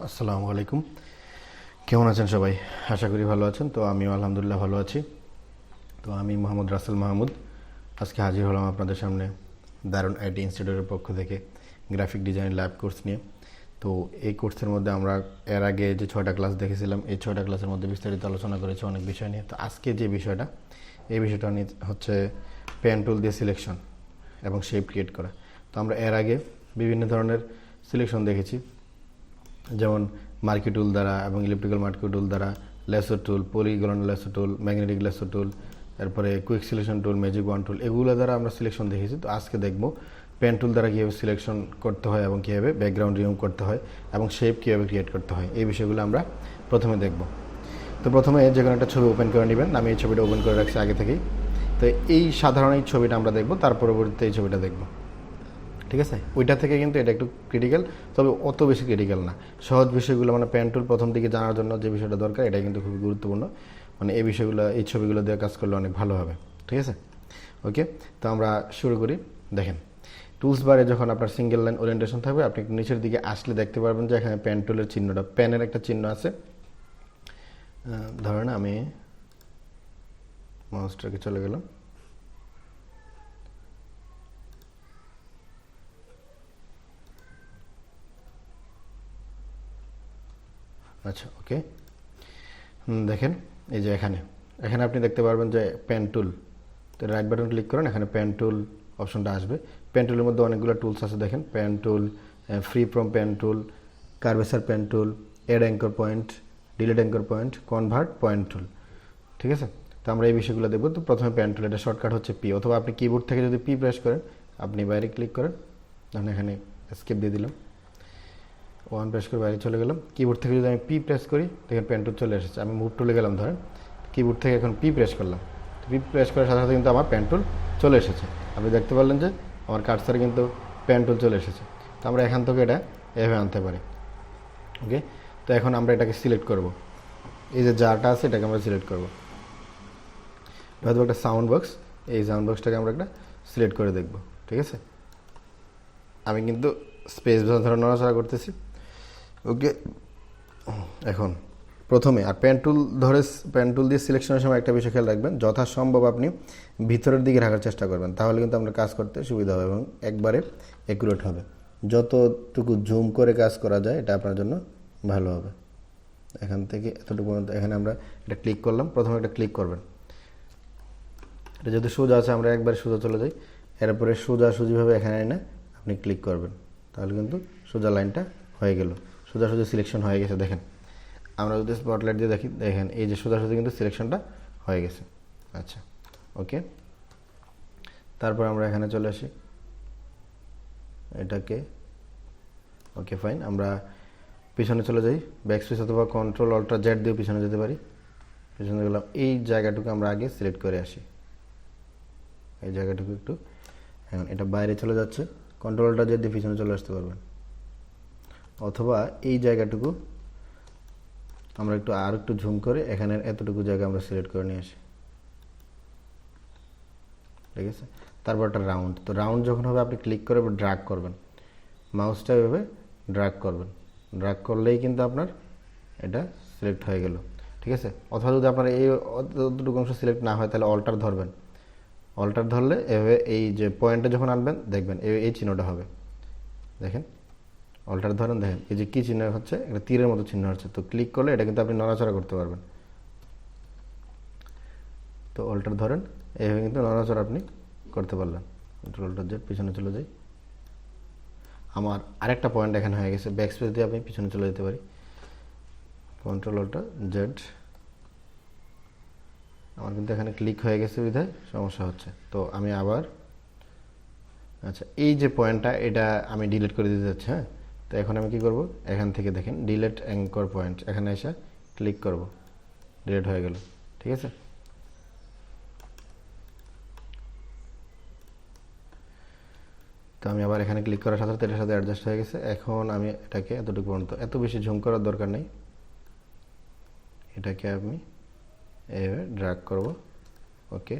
আসসালামু আলাইকুম। কেমন আছেন সবাই? আশা করি ভালো আছেন। তো আমিও আলহামদুলিল্লাহ ভালো আছি। তো আমি মোহাম্মদ রাসেল মাহমুদ আজকে হাজির হলাম আপনাদের সামনে দারুন আইটি ইনস্টিটিউটের পক্ষ থেকে গ্রাফিক ডিজাইন ল্যাব কোর্স নিয়ে। তো এই কোর্সের মধ্যে আমরা এর আগে যে 6টা ক্লাস দেখেছিলাম, এই 6টা ক্লাসের মধ্যে বিস্তারিত আলোচনা করেছি অনেক বিষয় নিয়ে। তো আজকে যে বিষয়টা, এই বিষয়টা নিয়ে হচ্ছে পেন টুল দিয়ে সিলেকশন এবং শেপ ক্রিয়েট করা। তো আমরা এর আগে বিভিন্ন ধরনের সিলেকশন দেখেছি, যেমন মার্কি টুল দ্বারা এবং ইলেকট্রিক্যাল মার্কি টুল দ্বারা, lasso tool, polygon lasso tool, magnetic lasso tool, তারপরে quick selection tool, magic wand tool, এগুলো দ্বারা আমরা সিলেকশন দেখেছি। তো আজকে দেখব পেন টুল দ্বারা কীভাবে সিলেকশন করতে হয় এবং কীভাবে ব্যাকগ্রাউন্ড রিমুভ করতে হয় এবং শেপ কীভাবে ক্রিয়েট করতে হয়, এই বিষয়গুলো আমরা প্রথমে দেখব। তো প্রথমে যে কোনো একটা ছবি ওপেন করে নেবেন। আমি এই ছবিটা ওপেন করে রাখছি আগে থেকেই। তো এই সাধারণ এই ছবিটা আমরা দেখব, তার পরবর্তীতে এই ছবিটা দেখব, ঠিক আছে? ওইটা থেকে কিন্তু এটা একটু ক্রিটিক্যাল, তবে অত বেশি ক্রিটিক্যাল না। সহজ বিষয়গুলো মানে পেন টুল প্রথম দিকে জানার জন্য যে বিষয়টা দরকার, এটা কিন্তু খুবই গুরুত্বপূর্ণ। মানে এই বিষয়গুলো, এই ছবিগুলো দিয়ে কাজ করলে অনেক ভালো হবে, ঠিক আছে? ওকে, তো আমরা শুরু করি। দেখেন, টুলস বারে যখন আপনার সিঙ্গেল লাইন ওরিয়েন্টেশন থাকবে, আপনি নিচের দিকে আসলে দেখতে পারবেন যে এখানে পেন টুলের চিহ্নটা, পেনের একটা চিহ্ন আছে। ধরেন আমি মাউসটাকে চলে গেলাম, আচ্ছা ওকে। দেখেন এই যে এখানে এখানে আপনি দেখতে পারবেন যে পেন টুল। তো রাইট বাটন ক্লিক করেন, এখানে পেন টুল অপশনটা আসবে। পেন টুলের মধ্যে অনেকগুলো টুলস আছে, দেখেন pen tool, freeform pen tool, curvature pen tool, add anchor point, delete anchor point, convert point tool, ঠিক আছে? তো আমরা এই বিষয়গুলো দেখব। তো প্রথমে পেন টুল, এটা শর্টকাট হচ্ছে পি, অথবা আপনি কিবোর্ড থেকে যদি পি প্রেস করেন, আপনি বাইরে ক্লিক করেন, তাহলে এখানে স্কেপ দিয়ে দিলাম, ওয়ান প্রেস করে বাইরে চলে গেলাম। কিবোর্ড থেকে যদি আমি পি প্রেস করি, দেখেন পেন টুল চলে এসেছে। আমি মুভ টুলে গেলাম, ধরেন কিবোর্ড থেকে এখন পি প্রেস করলাম, পি প্রেস করার সাথে সাথে কিন্তু আমার পেন টুল চলে এসেছে। আপনি দেখতে পারলেন যে আমার কার্সারে কিন্তু পেন টুল চলে এসেছে। তো আমরা এখান থেকে এটা এভাবে আনতে পারি। ওকে, তো এখন আমরা এটাকে সিলেক্ট করব। এই যে জারটা আছে, এটাকে আমরা সিলেক্ট করব। হয়তো একটা সাউন্ড বক্স, এই সাউন্ড বক্সটাকে আমরা একটা সিলেক্ট করে দেখব, ঠিক আছে? আমি কিন্তু স্পেস ধরে নড়াচড়া করতেছি। ওকে, এখন প্রথমে আর পেন টুল ধরে, পেন টুল দিয়ে সিলেকশনের সময় একটা বিষয় খেয়াল রাখবেন, যথাসম্ভব আপনি ভিতরের দিকে রাখার চেষ্টা করবেন, তাহলে কিন্তু আপনার কাজ করতে সুবিধা হবে এবং একবারে অ্যাকুরেট হবে। যতটুকু জুম করে কাজ করা যায় এটা আপনার জন্য ভালো হবে। এখান থেকে এতটুকু পর্যন্ত, এখানে আমরা এটা ক্লিক করলাম, প্রথমে একটা ক্লিক করবেন। এটা যদি সোজা আছে, আমরা একবারে সোজা চলে যাই, এরপরে সোজাসুজিভাবে এখানে এনে আপনি ক্লিক করবেন, তাহলে কিন্তু সোজা লাইনটা হয়ে গেল, সোজাসুজি সিলেকশন হয়ে গেছে। দেখেন আমরা যদি স্পটলাইট দিয়ে দেখি, দেখেন এই যে সোজাসুজি কিন্তু সিলেকশনটা হয়ে গেছে। আচ্ছা ওকে, তারপর আমরা এখানে চলে আসি, এটাকে ওকে ফাইন। আমরা পিছনে চলে যাই, ব্যাকস্পেস অথবা কন্ট্রোল অল্ট্রা জেড দিয়ে পিছনে যেতে পারি। পিছনে গেলাম, এই জায়গাটুকু আমরা আগে সিলেক্ট করে আসি, এই জায়গাটুকু একটু। এখন এটা বাইরে চলে যাচ্ছে, কন্ট্রোল অল্ট্রা জেড দিয়ে পিছনে চলে আসতে পারবেন, অথবা এই জায়গাটুকু আমরা একটু আর একটু ঝুম করে এখানে এতটুকু জায়গা আমরা সিলেক্ট করে নিয়ে আসি, ঠিক আছে? তারপর একটা রাউন্ড, তো রাউন্ড যখন হবে আপনি ক্লিক করে ড্র্যাগ করবেন, মাউসটা এভাবে ড্র্যাগ করবেন, ড্র্যাগ করলেই কিন্তু আপনার এটা সিলেক্ট হয়ে গেল, ঠিক আছে? অথবা যদি আপনার এই অতটুকু অংশ সিলেক্ট না হয়, তাহলে অল্টার ধরবেন, অল্টার ধরলে এভাবে এই যে পয়েন্টে যখন আনবেন, দেখবেন এই চিহ্নটা হবে। দেখেন অল্টার ধরেন, দেখেন এই যে কী চিহ্ন হচ্ছে, একটা তীরের মতো চিহ্ন হচ্ছে। তো ক্লিক করলে এটা কিন্তু আপনি নড়াচড়া করতে পারবেন। তো অল্টার ধরেন, এইভাবে কিন্তু নড়াচড়া আপনি করতে পারলেন। কন্ট্রোল অল্টার জেড, পিছনে চলে যাই। আমার আরেকটা পয়েন্ট এখানে হয়ে গেছে, ব্যাক স্পেস দিয়ে আপনি পিছনে চলে যেতে পারি, কন্ট্রোল অল্টার জেড। আমার কিন্তু এখানে ক্লিক হয়ে গেছে বিধায় সমস্যা হচ্ছে। তো আমি আবার, আচ্ছা এই যে পয়েন্টটা, এটা আমি ডিলিট করে দিতে যাচ্ছি। হ্যাঁ, তো এখন আমি কি করব, এখান থেকে দেখেন ডিলিট অ্যাঙ্কর পয়েন্ট, এখানে এসে ক্লিক করব, ডিলিট হয়ে গেল, ঠিক আছে? তো আমি আবার এখানে ক্লিক করার সাথে সাথে এটার সাথে অ্যাডজাস্ট হয়ে গেছে। এখন আমি এটাকে এতটুকু পর্যন্ত, এত বেশি ঝুম করার দরকার নেই, এটাকে আমি এভাবে ড্র্যাগ করব। ওকে,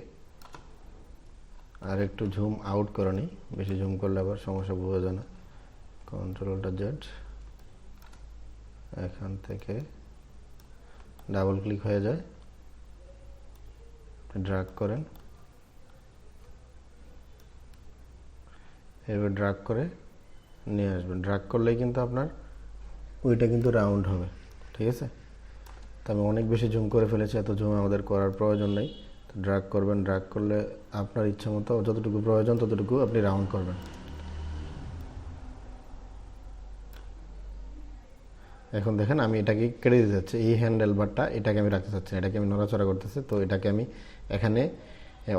আর একটু ঝুম আউট করে নিই, বেশি ঝুম করলে আবার সমস্যা বোঝা যায় না। কন্ট্রোল অল্টার জেড, এখান থেকে ডাবল ক্লিক হয়ে যায়, ড্র্যাগ করেন, এভাবে ড্র্যাগ করে নিয়ে আসবেন। ড্র্যাগ করলেই কিন্তু আপনার ওইটা কিন্তু রাউন্ড হবে, ঠিক আছে। তো আমি অনেক বেশি জুম করে ফেলেছি, এত জুম আমাদের করার প্রয়োজন নেই। তো ড্র্যাগ করবেন, ড্র্যাগ করলে আপনার ইচ্ছা মতো যতটুকু প্রয়োজন ততটুকু আপনি রাউন্ড করবেন। এখন দেখেন আমি এটাকে কেটে দিতে চাচ্ছি, এই হ্যান্ডেল বারটা এটাকে আমি রাখতে চাচ্ছি না, এটাকে আমি নড়াচড়া করতেছি। তো এটাকে আমি এখানে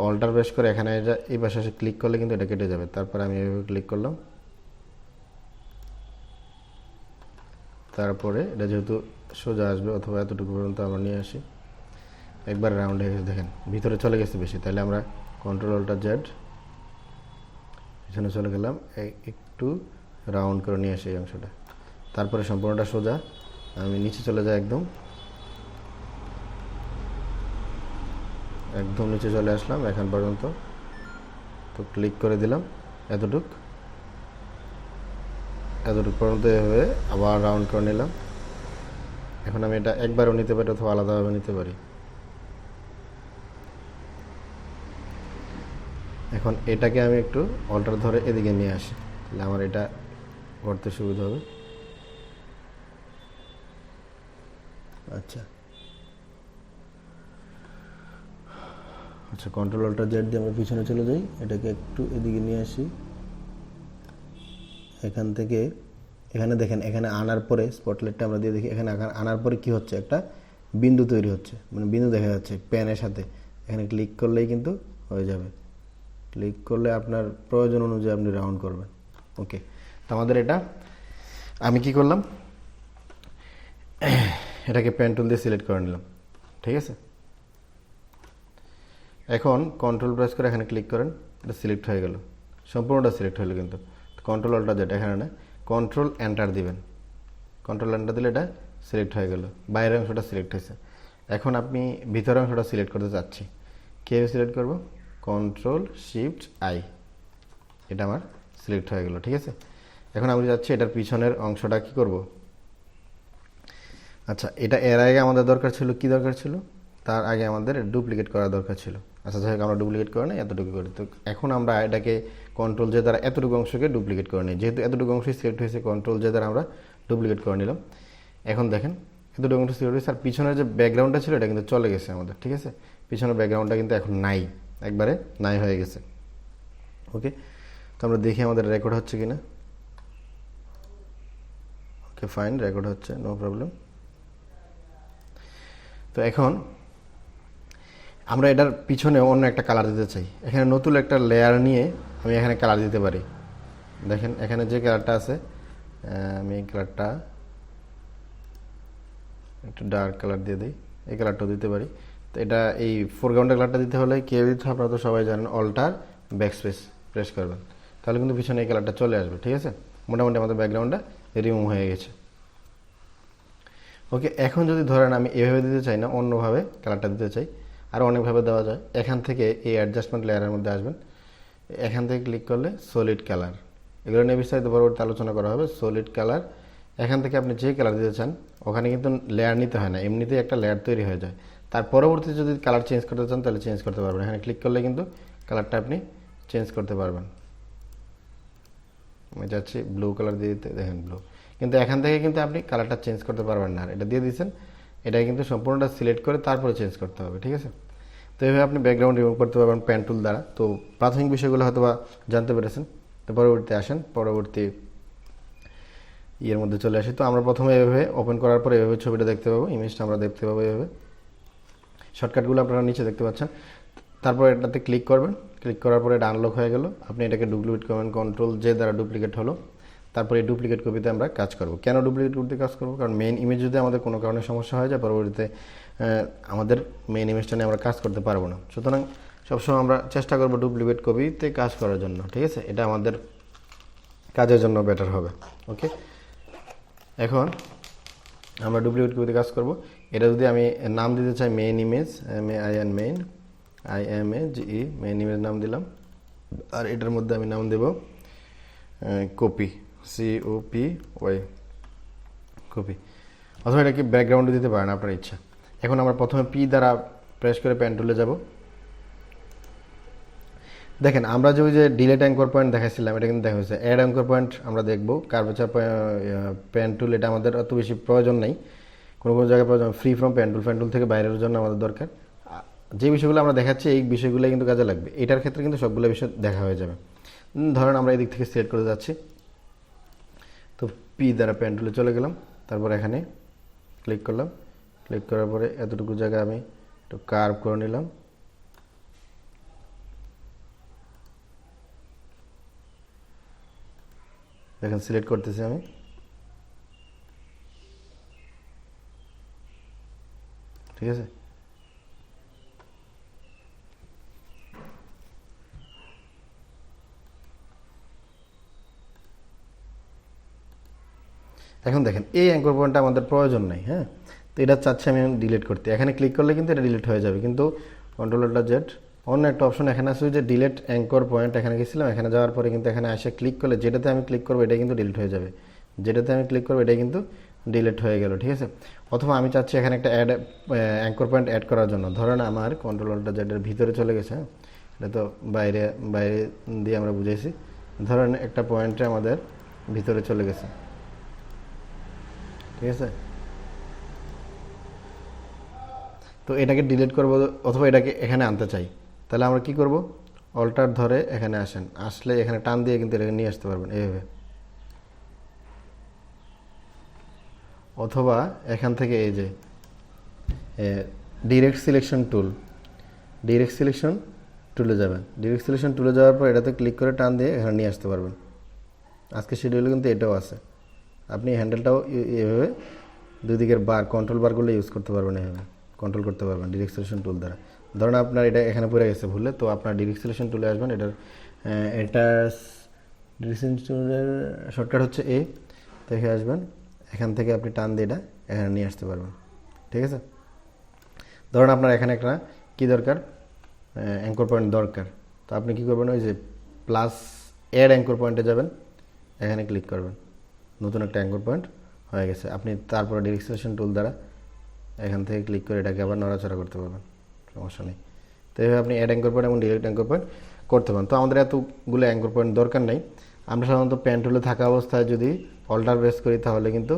অল্টার প্রেস করে এখানে এটা এই পাশে এসে ক্লিক করলে কিন্তু এটা কেটে যাবে। তারপরে আমি এভাবে ক্লিক করলাম, তারপরে এটা যেহেতু সোজা আসবে অথবা এতটুকু পর্যন্ত আমরা নিয়ে আসি, একবার রাউন্ড হয়ে গেছে, দেখেন ভিতরে চলে গেছে বেশি। তাহলে আমরা কন্ট্রোল অল্টার জেড, এখানে চলে গেলাম, একটু রাউন্ড করে নিয়ে আসি এই অংশটা। তারপরে সম্পূর্ণটা সোজা, আমি নিচে চলে যাই, একদম একদম নিচে চলে আসলাম এখন পর্যন্ত। তো ক্লিক করে দিলাম এতটুক পর্যন্ত, এভাবে আবার রাউন্ড করে নিলাম। এখন আমি এটা একবারও নিতে পারি অথবা আলাদাভাবে নিতে পারি। এখন এটাকে আমি একটু অল্টার ধরে এদিকে নিয়ে আসি, তাহলে আমার এটা করতে সুবিধা হবে। আচ্ছা আচ্ছা, কন্ট্রোল অল্টার জেড দিয়ে আমরা পিছনে চলে যাই, এটাকে একটু এদিকে নিয়ে আসি। এখান থেকে এখানে দেখেন, এখানে আনার পরে স্পটলাইটটা আমরা দিয়ে দেখি, এখানে আনার পরে কি হচ্ছে, একটা বিন্দু তৈরি হচ্ছে, মানে বিন্দু দেখা যাচ্ছে প্যানের সাথে। এখানে ক্লিক করলেই কিন্তু হয়ে যাবে, ক্লিক করলে আপনার প্রয়োজন অনুযায়ী আপনি রাউন্ড করবেন। ওকে, তো আমাদের এটা আমি কি করলাম, এটাকে পেন টুল দিয়ে সিলেক্ট করে নিলাম, ঠিক আছে। এখন কন্ট্রোল প্রেস করে এখানে ক্লিক করেন, এটা সিলেক্ট হয়ে গেল, সম্পূর্ণটা সিলেক্ট হলো। কিন্তু কন্ট্রোল অল্টার জেড, এখানে না, কন্ট্রোল এন্টার দিবেন, কন্ট্রোল এন্টার দিলে এটা সিলেক্ট হয়ে গেল, বাইরের অংশটা সিলেক্ট হয়েছে। এখন আপনি ভিতরের অংশটা সিলেক্ট করতে চাচ্ছি, কীভাবে সিলেক্ট করব, কন্ট্রোল শিফট আই, এটা আমার সিলেক্ট হয়ে গেল, ঠিক আছে। এখন আমি যাচ্ছি এটার পিছনের অংশটা কি করব। আচ্ছা, এটা এর আগে আমাদের দরকার ছিল, কি দরকার ছিল, তার আগে আমাদের ডুপ্লিকেট করা দরকার ছিল। আচ্ছা, যাই হোক, আমরা ডুপ্লিকেট করে নিই, এতটুকু করি। তো এখন আমরা এটাকে কন্ট্রোল জে দ্বারা এতটুকু অংশকে ডুপ্লিকেট করে নিই, যেহেতু এতটুকু অংশই সিলেক্ট হয়েছে, কন্ট্রোল জে দ্বারা আমরা ডুপ্লিকেট করে নিলাম। এখন দেখেন এতটুকু অংশ সিলেক্ট হয়েছে, আর পিছনের যে ব্যাকগ্রাউন্ডটা ছিল এটা কিন্তু চলে গেছে আমাদের, ঠিক আছে। পিছনের ব্যাকগ্রাউন্ডটা কিন্তু এখন নাই, একবারে নাই হয়ে গেছে। ওকে, তো আমরা দেখি আমাদের রেকর্ড হচ্ছে কিনা। ওকে ফাইন, রেকর্ড হচ্ছে, নো প্রবলেম। তো এখন আমরা এটার পিছনে অন্য একটা কালার দিতে চাই, এখানে নতুন একটা লেয়ার নিয়ে আমি এখানে কালার দিতে পারি। দেখেন এখানে যে কালারটা আছে, আমি এই কালারটা একটু ডার্ক কালার দিয়ে দিই, এই কালারটাও দিতে পারি। তো এটা এই ফোরগ্রাউন্ডের কালারটা দিতে হলে কীভাবে দিতে হয় আপনারা তো সবাই জানেন, অল্টার ব্যাকস্পেস প্রেস করবেন, তাহলে কিন্তু পিছনে এই কালারটা চলে আসবে, ঠিক আছে। মোটামুটি আমাদের ব্যাকগ্রাউন্ডটা রিমুভ হয়ে গেছে। ওকে, এখন যদি ধরেন আমি এভাবে দিতে চাই না, অন্যভাবে কালারটা দিতে চাই, আর অনেকভাবে দেওয়া যায়। এখান থেকে এই অ্যাডজাস্টমেন্ট লেয়ারের মধ্যে আসবেন, এখান থেকে ক্লিক করলে সলিড কালার, এগুলো নিয়ে বিস্তারিত পরবর্তী আলোচনা করা হবে। সলিড কালার, এখান থেকে আপনি যে কালার দিতে চান, ওখানে কিন্তু লেয়ার নিতে হয় না, এমনিতেই একটা লেয়ার তৈরি হয়ে যায়। তার পরবর্তীতে যদি কালার চেঞ্জ করতে চান তাহলে চেঞ্জ করতে পারবেন, এখানে ক্লিক করলে কিন্তু কালারটা আপনি চেঞ্জ করতে পারবেন। আমি যাচ্ছি ব্লু কালার দিয়ে দিতে, দেখেন ব্লু, কিন্তু এখান থেকে কিন্তু আপনি কালারটা চেঞ্জ করতে পারবেন না। আর এটা দিয়ে দিচ্ছেন, এটা কিন্তু সম্পূর্ণটা সিলেক্ট করে তারপরে চেঞ্জ করতে হবে, ঠিক আছে। তো এইভাবে আপনি ব্যাকগ্রাউন্ড রিমুভ করতে পারবেন পেন টুল দ্বারা। তো প্রাথমিক বিষয়গুলো হয়তো বা জানতে পেরেছেন। তো পরবর্তীতে আসেন, পরবর্তী ইয়ের মধ্যে চলে আসি। তো আমরা প্রথমে এভাবে ওপেন করার পরে এভাবে ছবিটা দেখতে পাবো, ইমেজটা আমরা দেখতে পাবো এভাবে। শর্টকাটগুলো আপনারা নিচে দেখতে পাচ্ছেন। তারপর এটাতে ক্লিক করবেন, ক্লিক করার পরে এটা আনলক হয়ে গেল। আপনি এটাকে ডুপ্লিকেট করবেন, কন্ট্রোল জে দ্বারা ডুপ্লিকেট হলো। তারপরে এই ডুপ্লিকেট কপিতে আমরা কাজ করব। কেন ডুপ্লিকেট করতে কাজ করব, কারণ মেইন ইমেজ যদি আমাদের কোনো কারণে সমস্যা হয়ে যায়, পরবর্তীতে আমাদের মেইন ইমেজটা নিয়ে আমরা কাজ করতে পারবো না। সুতরাং সবসময় আমরা চেষ্টা করবো ডুপ্লিকেট কপিতে কাজ করার জন্য, ঠিক আছে। এটা আমাদের কাজের জন্য বেটার হবে। ওকে, এখন আমরা ডুপ্লিকেট কপিতে কাজ করব। এটা যদি আমি নাম দিতে চাই main image, MAIN main, IMAGE main image নাম দিলাম। আর এটার মধ্যে আমি নাম দেব কপি, COPY কপি। অথবা এটাকে ব্যাকগ্রাউন্ডে দিতে পারেন আপনার ইচ্ছা। এখন আমরা প্রথমে পি দ্বারা প্রেস করে পেন টুলে যাব। দেখেন আমরা যে ওই যে ডিলেট অ্যাঙ্কর পয়েন্ট দেখাইছিলাম এটা কিন্তু দেখা হয়েছে। অ্যাড অ্যাঙ্কর পয়েন্ট আমরা দেখব, কার্ভেচার পেন টুল এটা আমাদের অত বেশি প্রয়োজন নেই, কোনো কোনো জায়গায় প্রয়োজন। ফ্রি ফ্রম পেন টুল থেকে বাইরের জন্য আমাদের দরকার। যে বিষয়গুলো আমরা দেখাচ্ছি এই বিষয়গুলো কিন্তু কাজে লাগবে, এটার ক্ষেত্রে কিন্তু সবগুলো বিষয় দেখা হয়ে যাবে। ধরেন আমরা এদিক থেকে সিলেক্ট করে যাচ্ছি, তো পি দ্বারা পেন টুলে চলে গেলাম, তারপর এখানে ক্লিক করলাম। ক্লিক করার পরে এতটুকু জায়গা আমি একটু কার্ভ করে নিলাম। দেখেন সিলেক্ট করতেছি আমি, ঠিক আছে। এখন দেখেন এই অ্যাঙ্কর পয়েন্টটা আমাদের প্রয়োজন নাই, হ্যাঁ, তো এটা চাচ্ছি আমি ডিলিট করতে। এখানে ক্লিক করলে কিন্তু এটা ডিলিট হয়ে যাবে, কিন্তু কন্ট্রোল জেড অন্য একটা অপশন এখানে আছে যে ডিলিট অ্যাঙ্কর পয়েন্ট। এখানে গেছিলাম, এখানে যাওয়ার পরে কিন্তু এখানে এসে ক্লিক করলে যেটাতে আমি ক্লিক করবো এটাই কিন্তু ডিলিট হয়ে যাবে, যেটাতে আমি ক্লিক করবো এটাই কিন্তু ডিলিট হয়ে গেল, ঠিক আছে। অথবা আমি চাচ্ছি এখানে একটা অ্যাঙ্কর পয়েন্ট অ্যাড করার জন্য, ধরেন আমার কন্ট্রোল জেডের ভিতরে চলে গেছে, হ্যাঁ, এটা তো বাইরে বাইরে দিয়ে আমরা বুঝাইছি। ধরেন একটা পয়েন্টে আমাদের ভিতরে চলে গেছে, ঠিক আছে। তো এটাকে ডিলিট করব অথবা এটাকে এখানে আনতে চাই, তাহলে আমরা কি করব, অল্টার ধরে এখানে আসেন, আসলে এখানে টান দিয়ে কিন্তু এটাকে নিয়ে আসতে পারবেন এইভাবে। অথবা এখান থেকে এই যে ডিরেক্ট সিলেকশন টুলে যাবেন। ডিরেক্ট সিলেকশন টুলে যাওয়ার পর এটাতে ক্লিক করে টান দিয়ে এখানে নিয়ে আসতে পারবেন। আজকে শিডিউলে কিন্তু এটাও আছে, আপনি হ্যান্ডেলটাও এভাবে দুই দিকের বার কন্ট্রোল বারগুলো ইউজ করতে পারবেন, এভাবে কন্ট্রোল করতে পারবেন ডিরেক্ট সিলেকশন টুল দ্বারা। ধরুন আপনার এটা এখানে পড়ে গেছে ভুলে, তো আপনার ডিরেক্ট সিলেকশন টুলে আসবেন, এটা ডিরেক্ট সিলেকশন টুলের শর্টকাট হচ্ছে এ, তো এখানে আসবেন, এখান থেকে আপনি টান দিয়ে এটা এখানে নিয়ে আসতে পারবেন, ঠিক আছে। ধরুন আপনার এখানে একটা কি দরকার, অ্যাঙ্কর পয়েন্ট দরকার, তো আপনি কি করবেন, ওই যে প্লাস অ্যাড অ্যাঙ্কর পয়েন্টে যাবেন, এখানে ক্লিক করবেন, নতুন একটা অ্যাঙ্কর পয়েন্ট হয়ে গেছে। আপনি তারপরে ডিরেক্ট সিলেকশন টুল দ্বারা এখান থেকে ক্লিক করে এটাকে আবার নড়াচড়া করতে পারবেন, সমস্যা নেই। তো এইভাবে আপনি অ্যাড অ্যাঙ্কর পয়েন্ট এবং ডিরেক্ট অ্যাঙ্কর পয়েন্ট করতে পারেন। তো আমাদের এতগুলো অ্যাঙ্কর পয়েন্ট দরকার নেই। আমরা সাধারণত পেন টুলে থাকা অবস্থায় যদি অল্টার প্রেস করি তাহলে কিন্তু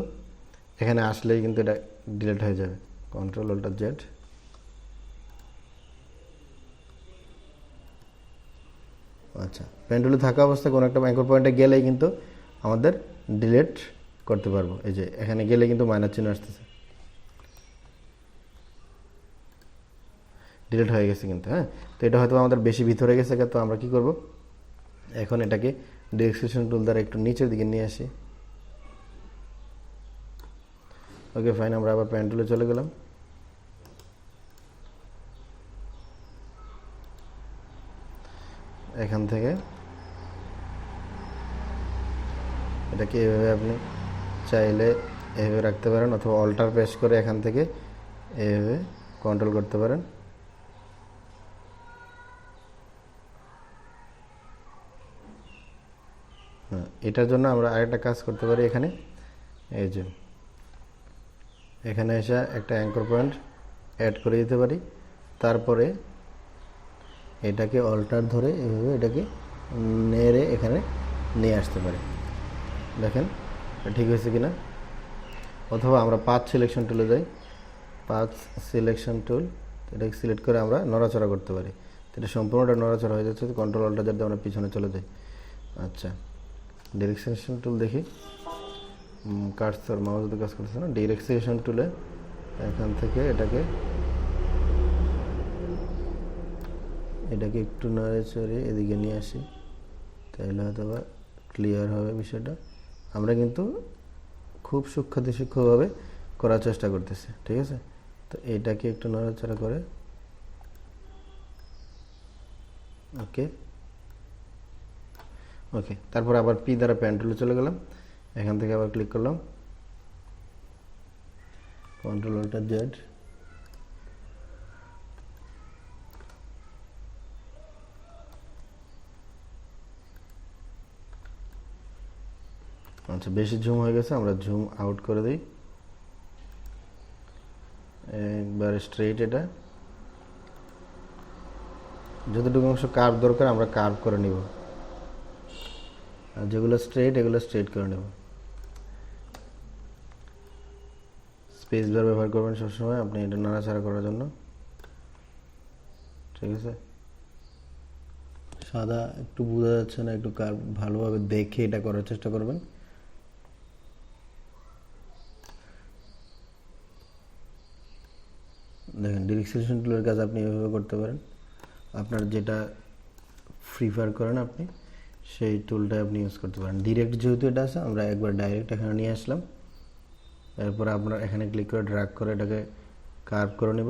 এখানে আসলেই কিন্তু এটা ডিলিট হয়ে যাবে। কন্ট্রোল অল্টার জেড, আচ্ছা, পেন টুলে থাকা অবস্থায় কোনো একটা অ্যাঙ্কর পয়েন্টে গেলেই কিন্তু আমাদের ডিলিট করতে পারবো। এই যে এখানে গেলে কিন্তু মাইনাস চিহ্ন আসতেছে, ডিলিট হয়ে গেছে কিন্তু, হ্যাঁ। তো এটা হয়তো আমাদের বেশি ভিতরে গেছে, তো আমরা কি করব, এখন এটাকে ডিরেক্ট সিলেকশন টুল দ্বারা একটু নিচের দিকে নিয়ে আসি। ওকে ফাইন, আমরা আবার পেন টুলে চলে গেলাম। এখান থেকে এটাকে এভাবে আপনি চাইলে এভাবে রাখতে পারেন, অথবা অল্টার প্রেস করে এখান থেকে এভাবে কন্ট্রোল করতে পারেন। হ্যাঁ, এটার জন্য আমরা আরেকটা কাজ করতে পারি, এখানে এই যে এখানে এসে একটা অ্যাঙ্কর পয়েন্ট অ্যাড করে দিতে পারি, তারপরে এটাকে অল্টার ধরে এভাবে এটাকে নেড়ে এখানে নিয়ে আসতে পারি। দেখেন ঠিক হয়েছে কিনা। অথবা আমরা পাথ সিলেকশন টুলে যাই, পাথ সিলেকশন টুল, এটাকে সিলেক্ট করে আমরা নড়াচড়া করতে পারি। এটা সম্পূর্ণটা নড়াচড়া হয়ে যাচ্ছে, কন্ট্রোল অল্টার যাতে আমরা পিছনে চলে যাই। আচ্ছা, ডিরেক্ট সিলেকশন টুল দেখি, কার্সর মাউস দিয়ে কাজ করতেছে না। ডিরেক্ট সিলেকশন টুলে এখান থেকে এটাকে একটু নড়াচড়ে এদিকে নিয়ে আসি, তাহলে হয়তো বা ক্লিয়ার হবে বিষয়টা। আমরা কিন্তু খুব সূক্ষ্মভাবে করার চেষ্টা করতেছি, ঠিক আছে। তো এইটাকে একটু নড়াচড়া করে, ওকে ওকে, তারপর আবার পি দ্বারা পেন টুলে চলে গেলাম, এখান থেকে আবার ক্লিক করলাম, কন্ট্রোল অল্টার জেড, আচ্ছা বেশি জুম হয়ে গেছে, আমরা জুম আউট করে দিই। একবার স্ট্রেইট, এটা যতটুকু অংশ কার্ভ দরকার আমরা কার্ভ করে নিব, আর যেগুলো স্ট্রেইট এগুলো স্ট্রেইট করে নেব। স্পেস বার ব্যবহার করবেন সবসময় আপনি এটা নাড়াচাড়া করার জন্য, ঠিক আছে। সাদা একটু বোঝা যাচ্ছে না, একটু কার্ভ ভালোভাবে দেখে এটা করার চেষ্টা করবেন। দেখেন ডিরেকশন টুলের কাজ আপনি এভাবে করতে পারেন, আপনার যেটা প্রিফার করেন আপনি সেই টুলটা আপনি ইউজ করতে পারেন। ডিরেক্ট যেহেতু এটা আছে আমরা একবার ডাইরেক্ট এখানে নিয়ে আসলাম, এরপর আপনার এখানে ক্লিক করে ড্র্যাগ করে এটাকে কার্ভ করে নেব।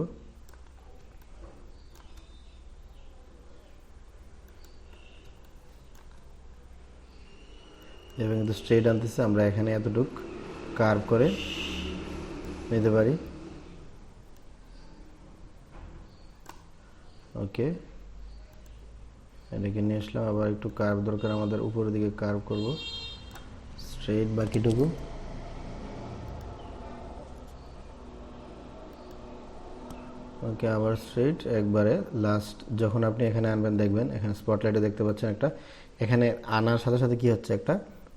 এবং কিন্তু স্ট্রেট আনতেছে, আমরা এখানে এতটুক কার্ভ করে নিতে পারি। ওকে, এটাকে নিয়ে আসলাম, আবার একটু কার্ভ দরকার আমাদের, উপরের দিকে কার্ভ করব স্ট্রেট বাকিটুকু। ওকে, আবার স্ট্রেট একবারে লাস্ট যখন আপনি এখানে আনবেন দেখবেন এখানে স্পটলাইটে দেখতে পাচ্ছেন একটা, এখানে আনার সাথে সাথে কি হচ্ছে একটা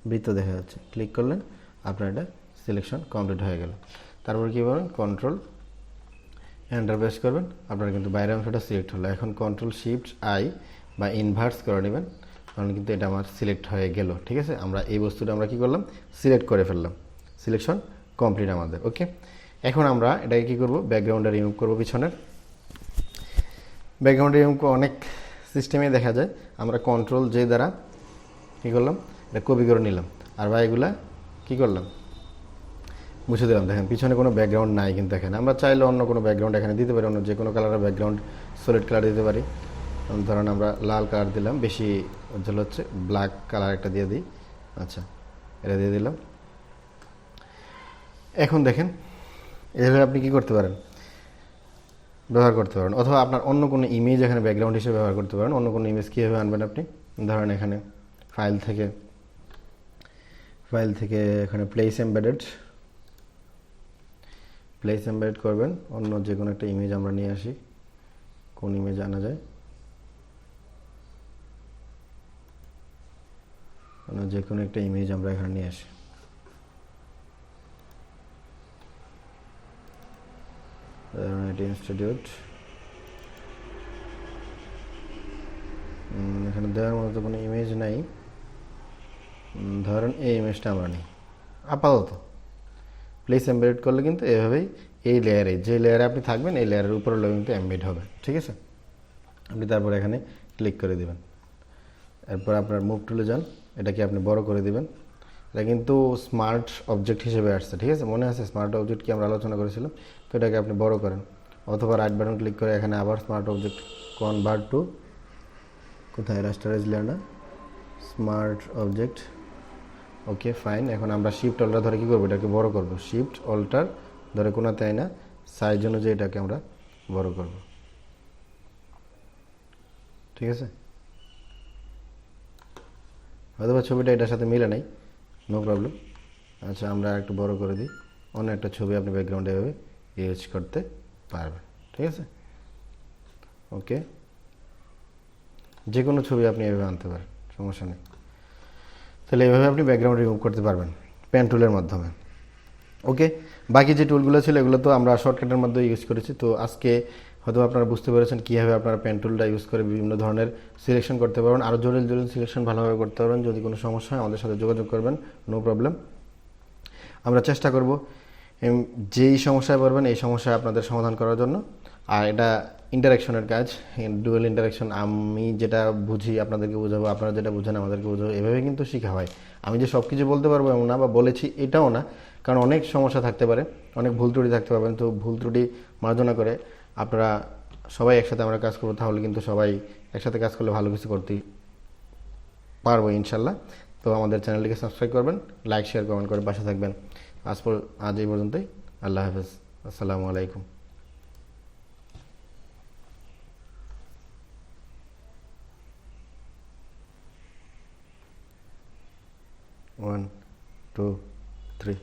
বৃত্ত দেখা যাচ্ছে, ক্লিক করলেন আপনার এটা সিলেকশন কমপ্লিট হয়ে গেল। তারপর কী করবেন, কন্ট্রোল এন্টার প্রেস করবেন, আপনার কিন্তু বাইরের অংশটা সিলেক্ট হলো। এখন কন্ট্রোল শিফট আই বা ইনভার্স করে নেবেন, কারণ কিন্তু এটা আমার সিলেক্ট হয়ে গেল, ঠিক আছে। আমরা এই বস্তুটা আমরা কি করলাম, সিলেক্ট করে ফেললাম, সিলেকশন কমপ্লিট আমাদের। ওকে, এখন আমরা এটাকে কী করবো, ব্যাকগ্রাউন্ডে রিমুভ করবো পিছনের। ব্যাকগ্রাউন্ডে রিমুভ অনেক সিস্টেমে দেখা যায়, আমরা কন্ট্রোল যে দ্বারা কী করলাম, এটা কপি করে নিলাম, আর বা এগুলা কী করলাম, মুছে দিলাম। দেখেন পিছনে কোনো ব্যাকগ্রাউন্ড নাই, কিন্তু এখানে আমরা চাইলে অন্য কোনো ব্যাকগ্রাউন্ড এখানে দিতে পারি, অন্য যে কোনো কালারের ব্যাকগ্রাউন্ড, সলিড কালার দিতে পারি। ধরেন আমরা লাল কালার দিলাম, বেশি উজ্জ্বল হচ্ছে, ব্ল্যাক কালার একটা দিয়ে দিই। আচ্ছা, এটা দিয়ে দিলাম। এখন দেখেন এভাবে আপনি কি করতে পারেন, ব্যবহার করতে পারেন, অথবা আপনার অন্য কোনো ইমেজ এখানে ব্যাকগ্রাউন্ড হিসেবে ব্যবহার করতে পারেন। অন্য কোনো ইমেজ কীভাবে আনবেন আপনি, ধরেন এখানে ফাইল থেকে এখানে প্লেস এমবেডেড করবেন, অন্য যে কোনো একটা ইমেজ আমরা নিয়ে আসি, কোন ইমেজ আনা যায়, অন্য যে কোনো একটা ইমেজ আমরা এখানে নিয়ে আসি। ইনস্টিটিউট, এখানে দেওয়ার মতো কোনো ইমেজ নাই, ধরেন এই ইমেজটা আমরা নিই আপাতত। প্লেস এমবেড করলে কিন্তু এভাবেই এই লেয়ারে, যে লেয়ারে আপনি থাকবেন এই লেয়ারের উপরে কিন্তু এমবেড হবে, ঠিক আছে। আপনি তারপর এখানে ক্লিক করে দিবেন, এরপর আপনার মুভ টুলে যান, এটাকে আপনি বড় করে দিবেন। এটা কিন্তু স্মার্ট অবজেক্ট হিসেবে আসছে, ঠিক আছে, মনে আছে স্মার্ট অবজেক্ট কি আমরা আলোচনা করেছিলাম, তো এটাকে আপনি বড় করেন, অথবা রাইট বাটন ক্লিক করে এখানে আবার স্মার্ট অবজেক্ট কনভার্ট টু, কোথায়, রাস্টারাইজ লেয়ার না, স্মার্ট অবজেক্ট। ওকে ফাইন, এখন আমরা শিফট অল্টার ধরে কী করবো, এটাকে বড় করব, শিফট অল্টার ধরে কোনাতে আয় না, সাইজ অনুযায়ী এটাকে আমরা বড় করব, ঠিক আছে। হয়তো বা ছবিটা এটার সাথে মিলে নাই, নো প্রবলেম। আচ্ছা, আমরা একটু বড় করে দিই, অন্য একটা ছবি আপনি ব্যাকগ্রাউন্ডে এভাবে ইউজ করতে পারবেন, ঠিক আছে। ওকে, যে কোনো ছবি আপনি এভাবে আনতে পারেন, সমস্যা নেই। তাহলে এভাবে আপনি ব্যাকগ্রাউন্ড রিমুভ করতে পারবেন পেন টুলের মাধ্যমে। ওকে, বাকি যে টুলগুলো ছিল এগুলো তো আমরা শর্টকাটের মাধ্যমে ইউজ করেছি। তো আজকে হয়তো আপনারা বুঝতে পেরেছেন কীভাবে আপনারা পেন টুলটা ইউজ করে বিভিন্ন ধরনের সিলেকশন করতে পারবেন, আরও জটিল সিলেকশন ভালোভাবে করতে পারবেন। যদি কোনো সমস্যা হয় আমাদের সাথে যোগাযোগ করবেন, নো প্রবলেম। আমরা চেষ্টা করব যেই সমস্যায় পড়বেন এই সমস্যায় আপনাদের সমাধান করার জন্য। আর এটা ইন্টারাকশনের কাজ, ডুয়েল ইন্টারাকশন, আমি যেটা বুঝি আপনাদেরকে বোঝাবো, আপনারা যেটা বুঝেন আমাদেরকে বোঝাবো, এভাবে কিন্তু শেখা হয়। আমি যে সব কিছু বলতে পারবো এমন না, বা বলেছি এটাও না, কারণ অনেক সমস্যা থাকতে পারে, অনেক ভুল ত্রুটি থাকতে পারবেন। তো ভুল ত্রুটি মার্জনা করে আপনারা সবাই একসাথে আমরা কাজ করবো, তাহলে কিন্তু সবাই একসাথে কাজ করলে ভালো কিছু করতেই পারবো ইনশাল্লাহ। তো আমাদের চ্যানেলটিকে সাবস্ক্রাইব করবেন, লাইক শেয়ার কমেন্ট করে পাশে থাকবেন। আজ এই পর্যন্তই, আল্লাহ হাফেজ, আসসালামু আলাইকুম। 1 2 3